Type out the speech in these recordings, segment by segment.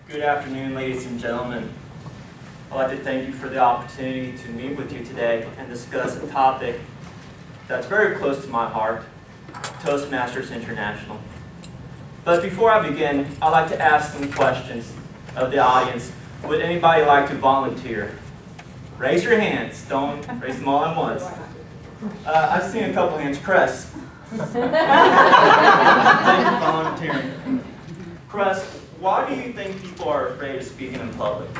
Good afternoon, ladies and gentlemen. I'd like to thank you for the opportunity to meet with you today and discuss a topic that's very close to my heart, Toastmasters International. But before I begin, I'd like to ask some questions of the audience. Would anybody like to volunteer? Raise your hands. Don't raise them all at once. I've seen a couple hands. Cress. Thank you for volunteering. Cress, why do you think people are afraid of speaking in public?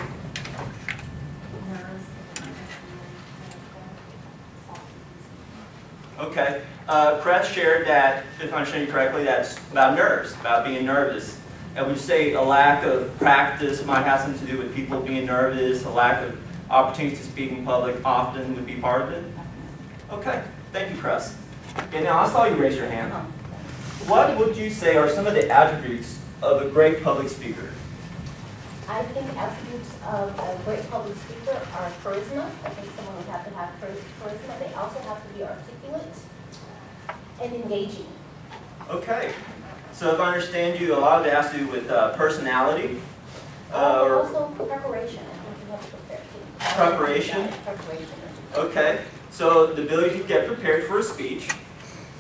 Okay. Cress shared that, if I understand you correctly, that's about nerves, about being nervous. And would you say a lack of practice might have something to do with people being nervous, a lack of opportunities to speak in public often would be part of it? Okay. Thank you, Cress. Okay, now I saw you raise your hand. What would you say are some of the attributes of a great public speaker? I think attributes of a great public speaker are charisma. I think someone would have to have charisma. They also have to be articulate and engaging. Okay. So if I understand you, a lot of it has to do with personality. Or also preparation. I think you have to prepare too. Preparation? Yeah, preparation. Okay. So the ability to get prepared for a speech,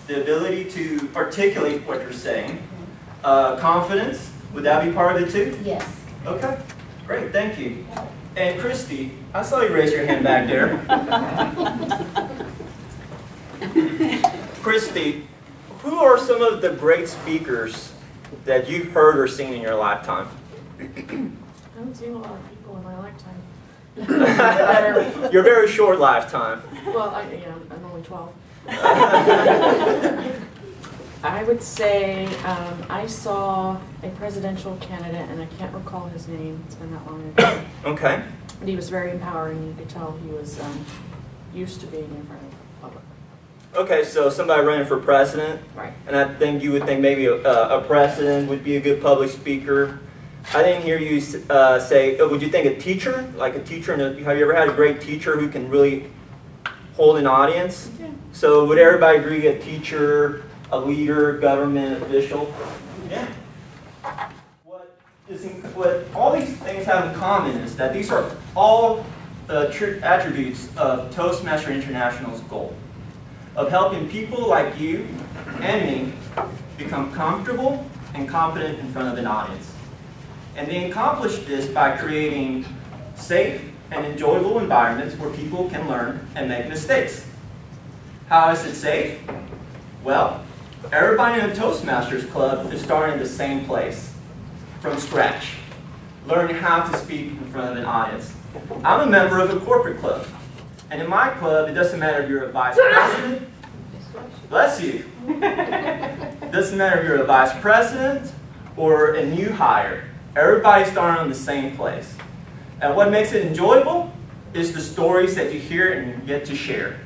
the ability to articulate what you're saying, confidence, would that be part of it too? Yes. Okay, great, thank you. And Christy, I saw you raise your hand back there. Christy, who are some of the great speakers that you've heard or seen in your lifetime? I haven't seen a lot of people in my lifetime. Your very short lifetime. Well, I'm only 12. I would say I saw a presidential candidate, and I can't recall his name. It's been that long ago. Okay. But he was very empowering. You could tell he was used to being in front of the public. Okay, so somebody running for president. Right. And I think you would think maybe a president would be a good public speaker. I didn't hear you say, would you think a teacher? Like a teacher, have you ever had a great teacher who can really hold an audience? Yeah. So would everybody agree a teacher, a leader, government official? Yeah. What all these things have in common is that these are all attributes of Toastmasters International's goal of helping people like you and me become comfortable and competent in front of an audience. And they accomplish this by creating safe and enjoyable environments where people can learn and make mistakes. How is it safe? Well, everybody in the Toastmasters Club is starting in the same place, from scratch, learning how to speak in front of an audience. I'm a member of a corporate club, and in my club, it doesn't matter if you're a vice president, bless you, it doesn't matter if you're a vice president or a new hire, everybody's starting in the same place. And what makes it enjoyable is the stories that you hear and you get to share.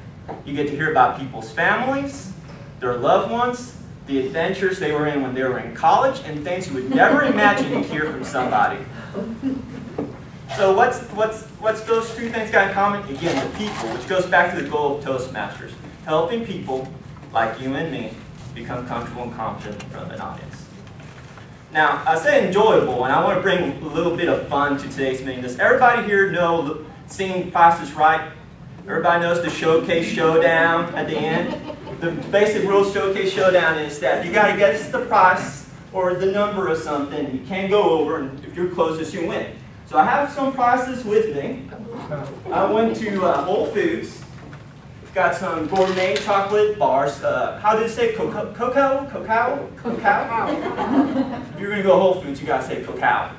You get to hear about people's families, their loved ones, the adventures they were in when they were in college, and things you would never imagine you'd hear from somebody. So what's those two things got in common? Again, the people, which goes back to the goal of Toastmasters, helping people like you and me become comfortable and confident in front of an audience. Now, I say enjoyable, and I want to bring a little bit of fun to today's meeting. Does everybody here know seeing Price is Right? Everybody knows the Showcase Showdown at the end? The basic rules Showcase Showdown is that you got to guess the price or the number of something. You can't go over, and if you're closest, you win. So I have some prices with me. I went to Whole Foods. Got some gourmet chocolate bars. How did it say? Cacao? If you're going to go Whole Foods, you got to say cacao.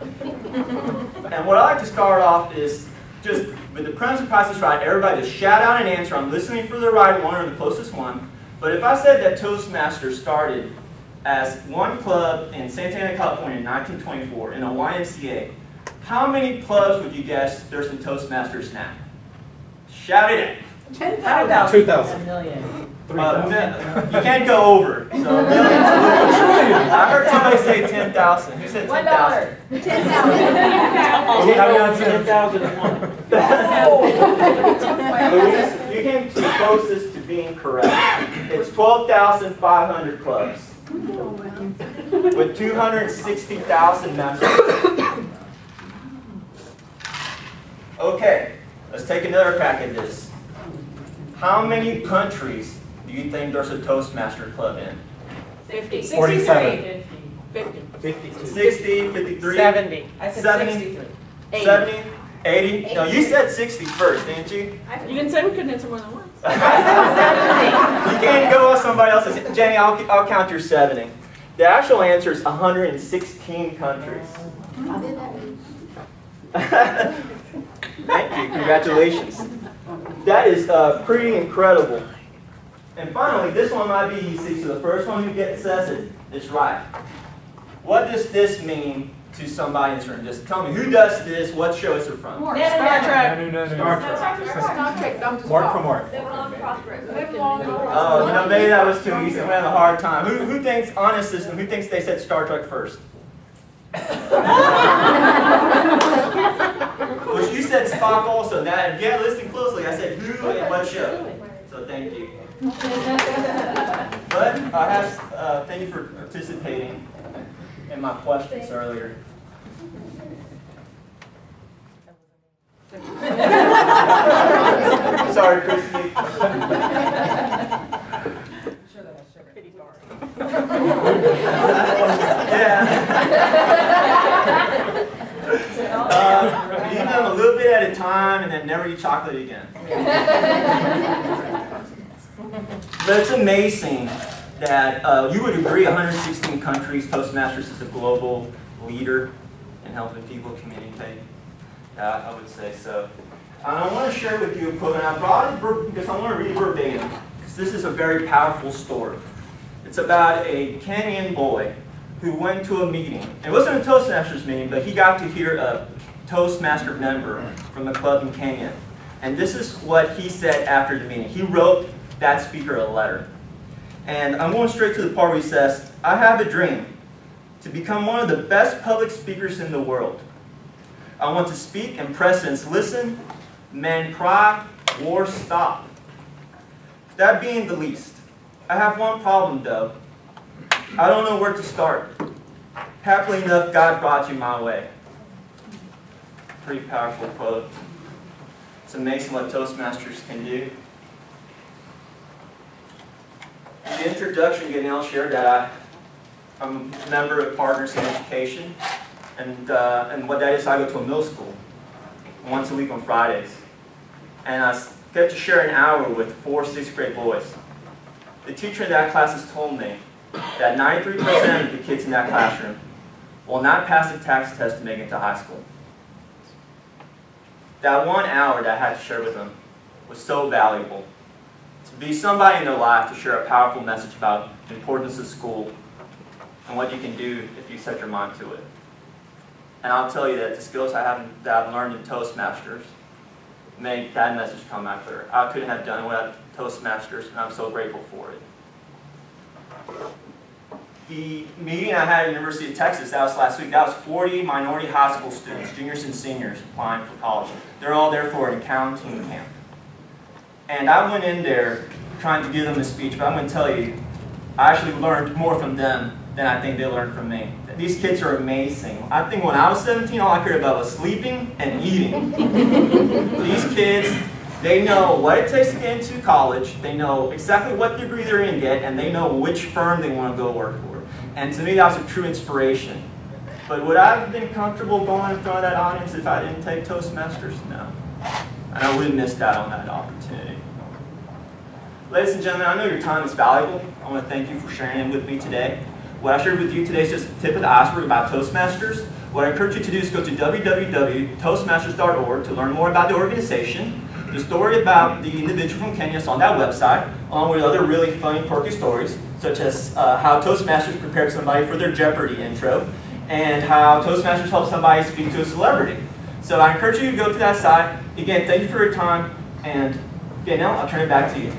And what I like to start off is just with the premise of Price is Right, everybody just shout out an answer. I'm listening for the right one or the closest one. But if I said that Toastmasters started as one club in Santa Ana, California in 1924 in a YMCA, how many clubs would you guess there's in Toastmasters now? Shout it out. 10,000. 2,000. A million. You can't go over. So millions. I heard somebody say 10,000. Who said 10,000? $1. 10,000. You came closest to being correct. It's 12,500 clubs with 260,000 members. Okay, let's take another crack at this. How many countries do you think there's a Toastmaster club in? 50. 47. 50. 52. 60, 53? 70. I said 70? 63. 80. 70? 80? No, you said 60 first, didn't you? You didn't say we couldn't answer more than once. You can't go with somebody else's. Jenny, I'll count your 70. The actual answer is 116 countries. Thank you. Congratulations. That is pretty incredible. And finally, this one might be easy, so the first one who says it is right. What does this mean to somebody in this room? Just tell me, who does this? What show is it from? Star Trek. No. Star Trek. Mark for Mark. Oh, you know, maybe that was too easy. We had a hard time. Who thinks, honest system, who thinks they said Star Trek first? Well, you said Spock also. Now, if you had listened closely, I said who and what show. So thank you. But I have, thank you for participating in my questions earlier. Sorry, Christy. Yeah. Eat them a little bit at a time and then never eat chocolate again. But it's amazing that you would agree 116 countries, Toastmasters is a global leader in helping people communicate. I would say so. And I want to share with you a quote, and I brought it because I want to read verbatim, because this is a very powerful story. It's about a Kenyan boy who went to a meeting. It wasn't a Toastmasters meeting, but he got to hear a Toastmaster member from a club in Kenya. And this is what he said after the meeting. He wrote that speaker a letter. And I'm going straight to the part where he says, I have a dream to become one of the best public speakers in the world. I want to speak and presidents listen, men cry, wars stop. That being the least. I have one problem though. I don't know where to start. Happily enough, God brought you my way. Pretty powerful quote. It's amazing what Toastmasters can do. In the introduction, Ganelle shared that I'm a member of Partners in Education. And what that is, I go to a middle school once a week on Fridays. And I get to share an hour with 4 6th grade boys. The teacher in that class has told me that 93% of the kids in that classroom will not pass the tax test to make it to high school. That 1 hour that I had to share with them was so valuable. To be somebody in their life, to share a powerful message about the importance of school and what you can do if you set your mind to it. And I'll tell you that the skills that I've learned in Toastmasters make that message come out clear. I couldn't have done it without Toastmasters, and I'm so grateful for it. The meeting I had at the University of Texas, that was last week, that was 40 minority high school students, juniors and seniors, applying for college. They're all there for an accounting camp. And I went in there trying to give them a speech, but I'm going to tell you, I actually learned more from them than I think they learned from me. These kids are amazing. I think when I was 17, all I cared about was sleeping and eating. These kids, they know what it takes to get into college, they know exactly what degree they're in yet, and they know which firm they want to go work for. And to me, that was a true inspiration. But would I have been comfortable going in front of that audience if I didn't take Toastmasters? No. And I would have missed out on that opportunity. Ladies and gentlemen, I know your time is valuable. I want to thank you for sharing it with me today. What I shared with you today is just the tip of the iceberg about Toastmasters. What I encourage you to do is go to www.toastmasters.org to learn more about the organization. The story about the individual from Kenya is on that website, along with other really funny, quirky stories, such as how Toastmasters prepared somebody for their Jeopardy intro, and how Toastmasters helped somebody speak to a celebrity. So I encourage you to go to that site. Again, thank you for your time, and again, now I'll turn it back to you.